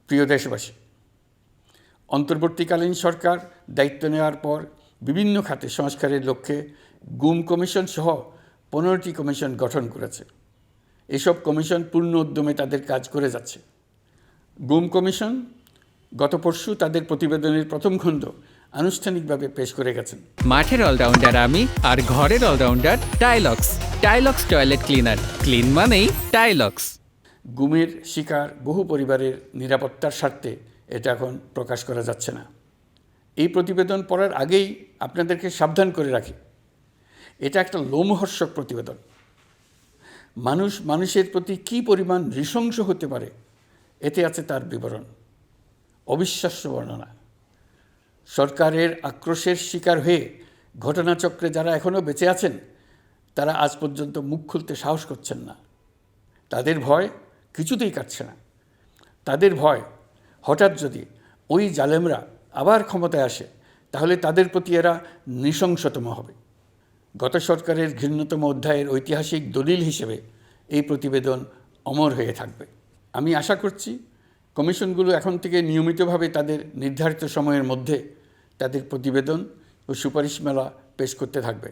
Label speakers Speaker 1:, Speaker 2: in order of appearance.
Speaker 1: প্রিয় দেশবাসী, অন্তর্বর্তীকালীন সরকার দায়িত্ব নেওয়ার পর বিভিন্ন খাতে সংস্কারের লক্ষ্যে গুম কমিশন সহ 15টি কমিশন গঠন করেছে। এসব কমিশন পূর্ণ উদ্যমে তাদের কাজ করে যাচ্ছে। গুম কমিশন গত পরশু তাদের প্রতিবেদনের প্রথম খণ্ড আনুষ্ঠানিকভাবে পেশ করে গেছেন।
Speaker 2: মাঠের অলরাউন্ডার আমি, আর ঘরের allrounder Taylox. Taylox toilet cleaner, clean মানেই টাইলক্স।
Speaker 1: গুমের শিকার বহু পরিবারের নিরাপত্তার স্বার্থে এটা এখন প্রকাশ করা যাচ্ছে না। এই প্রতিবেদন পড়ার আগেই আপনাদেরকে সাবধান করে রাখি, এটা একটা লোমহর্ষক প্রতিবেদন। মানুষ মানুষের প্রতি কী পরিমাণ নৃশংস হতে পারে এতে আছে তার বিবরণ। অবিশ্বাস্য বর্ণনা। সরকারের আক্রোশের শিকার হয়ে ঘটনাচক্রে যারা এখনও বেঁচে আছেন তারা আজ পর্যন্ত মুখ খুলতে সাহস করছেন না। তাদের ভয় কিছুতেই কাটছে না। তাদের ভয় হঠাৎ যদি ওই জালেমরা আবার ক্ষমতায় আসে তাহলে তাদের প্রতি এরা নৃশংসতম হবে। গত সরকারের ঘৃণ্যতম অধ্যায়ের ঐতিহাসিক দলিল হিসেবে এই প্রতিবেদন অমর হয়ে থাকবে। আমি আশা করছি কমিশনগুলো এখন থেকে নিয়মিতভাবে তাদের নির্ধারিত সময়ের মধ্যে তাদের প্রতিবেদন ও সুপারিশমালা পেশ করতে থাকবে।